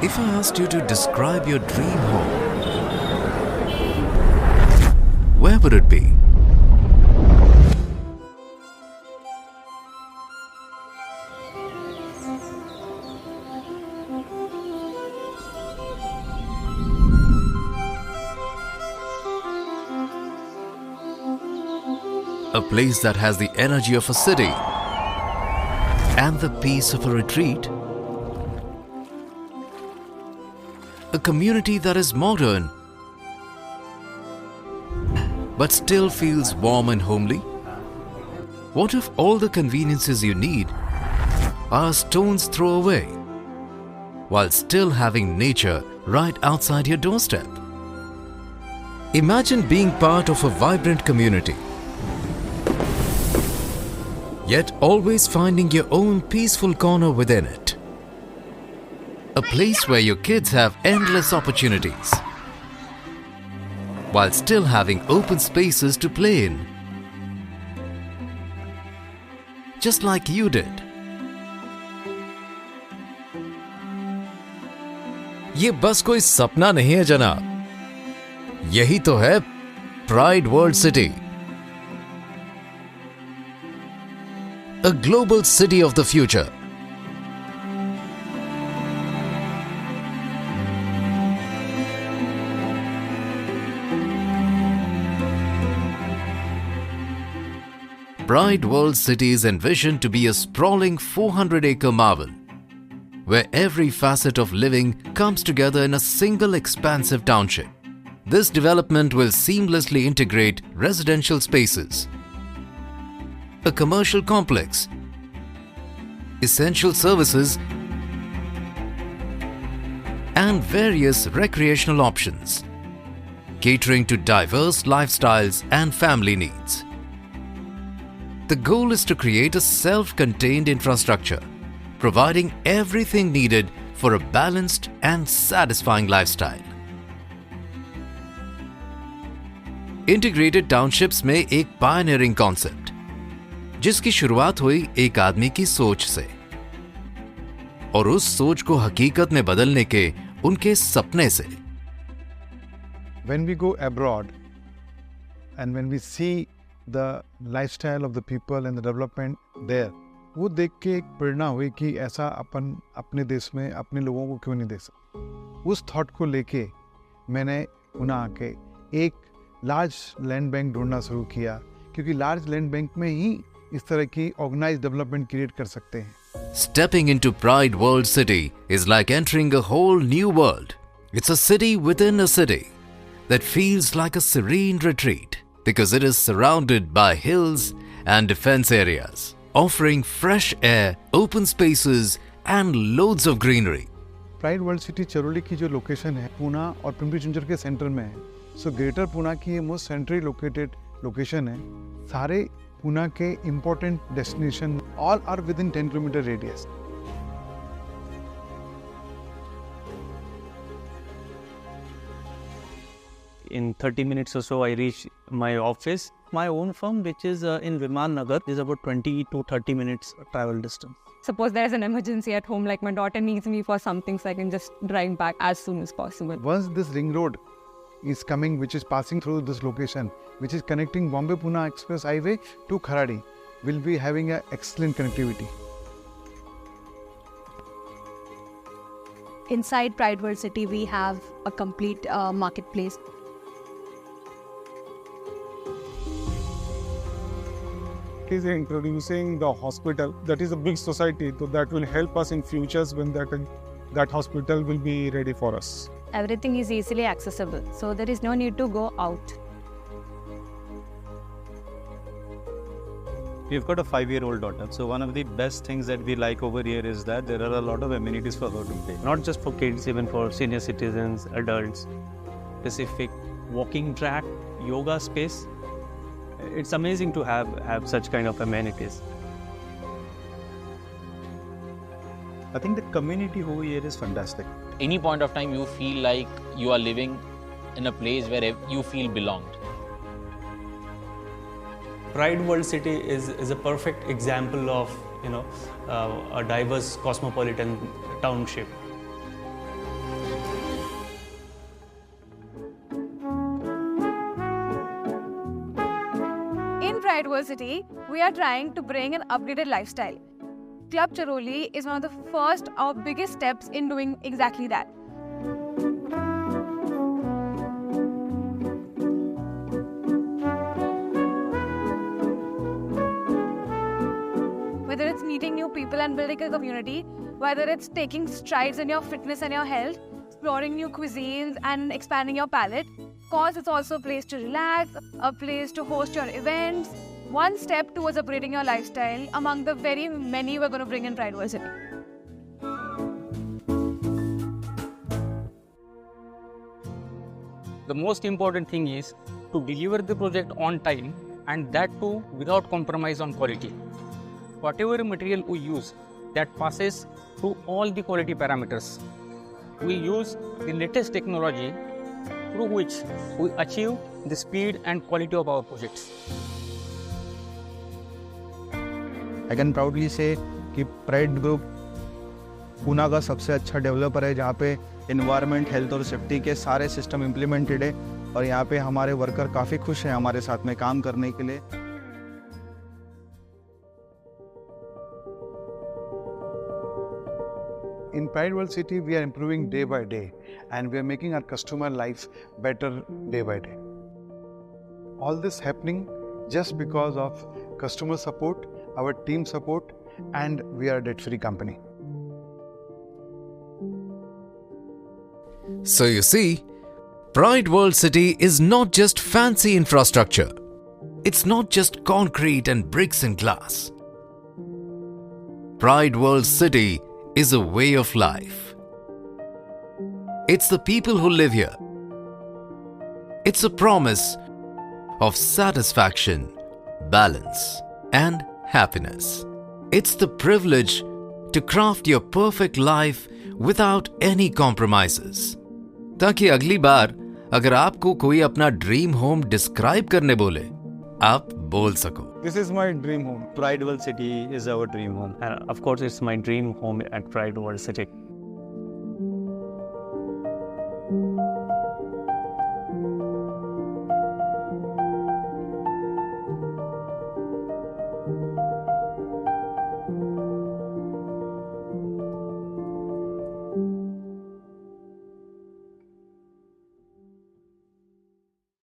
If I asked you to describe your dream home, where would it be? A place that has the energy of a city and the peace of a retreat. A community that is modern but still feels warm and homely. What if all the conveniences you need are a stone's throw away, while still having nature right outside your doorstep? Imagine being part of a vibrant community, yet always finding your own peaceful corner within it. A place where your kids have endless opportunities, while still having open spaces to play in, just like you did. ये बस कोई सपना नहीं है जनाब, यही तो है pride world city, a global city of the future. Pride World City is envisioned to be a sprawling 400-acre marvel, where every facet of living comes together in a single expansive township. This development will seamlessly integrate residential spaces, a commercial complex, essential services, and various recreational options, catering to diverse lifestyles and family needs. The goal is to create a self-contained infrastructure, providing everything needed for a balanced and satisfying lifestyle. Integrated townships में एक pioneering concept, जिसकी शुरुआत हुई एक आदमी की सोच से और उस सोच को हकीकत में बदलने के उनके सपने से. When we go abroad and when we see the lifestyle of the people and the development there, वो देख के एक प्रेरणा हुई कि ऐसा अपन अपने देश में अपने लोगों को क्यों नहीं दे सकते. उस थॉट को लेके मैंने पुणे आके एक लार्ज लैंड बैंक ढूंढना शुरू किया, क्योंकि लार्ज लैंड बैंक में ही इस तरह की ऑर्गेनाइज डेवलपमेंट क्रिएट कर सकते हैं. Stepping into Pride World City is like entering a whole new world. It's a city within a city that feels like a serene retreat because it is surrounded by hills and defense areas, offering fresh air, open spaces and loads of greenery. Pride world city Charoli की जो location है पुणे और पिंपरी चिंचवड के centre में है. So greater Pune की ये most centrally located location है. सारे पुणे के important destination all are within 10 kilometre radius. In 30 minutes or so, I reach my office. My own firm, which is in Viman Nagar, is about 20 to 30 minutes travel distance. Suppose there's an emergency at home, like my daughter needs me for something, so I can just drive back as soon as possible. Once this ring road is coming, which is passing through this location, which is connecting Bombay-Pune Express Highway to Kharadi, we'll be having an excellent connectivity. Inside Pride World City, we have a complete marketplace. Is introducing the hospital. That is a big society, so that will help us in futures when that hospital will be ready for us. Everything is easily accessible, so there is no need to go out. We've got a 5-year-old daughter, so one of the best things that we like over here is that there are a lot of amenities for her to play. Not just for kids, even for senior citizens, adults. Specific walking track, yoga space. It's amazing to have such kind of amenities. I think the community over here is fantastic. Any point of time you feel like you are living in a place where you feel belonged. Pride World City is a perfect example of a diverse cosmopolitan township. World City, we are trying to bring an upgraded lifestyle. Club Charoli is one of the first or biggest steps in doing exactly that. Whether it's meeting new people and building a community, whether it's taking strides in your fitness and your health, exploring new cuisines and expanding your palate, cause it's also a place to relax, a place to host your events, one step towards upgrading your lifestyle among the very many we're going to bring in Pride World City. The most important thing is to deliver the project on time, and that too without compromise on quality. Whatever material we use, that passes through all the quality parameters. We use the latest technology through which we achieve the speed and quality of our projects. I can proudly say कि pride group Poona का सबसे अच्छा developer है जहाँ पे environment, health और safety के सारे सिस्टम इम्प्लीमेंटेड है और यहाँ पे हमारे वर्कर काफ़ी खुश हैं हमारे साथ में काम करने के लिए. In Pride World City, we are improving day by day and we are making our customer life better day by day. All this happening just because of customer support, our team support, and we are a debt-free company. So you see, Pride World City is not just fancy infrastructure. It's not just concrete and bricks and glass. Pride World City is a way of life. It's the people who live here. It's a promise of satisfaction, balance, and happiness. It's the privilege to craft your perfect life without any compromises. ताकि अगली बार अगर आपको कोई अपना dream home describe करने बोले, आप बोल सको. This is my dream home. Pride World City is our dream home. And of course, it's my dream home at Pride World City.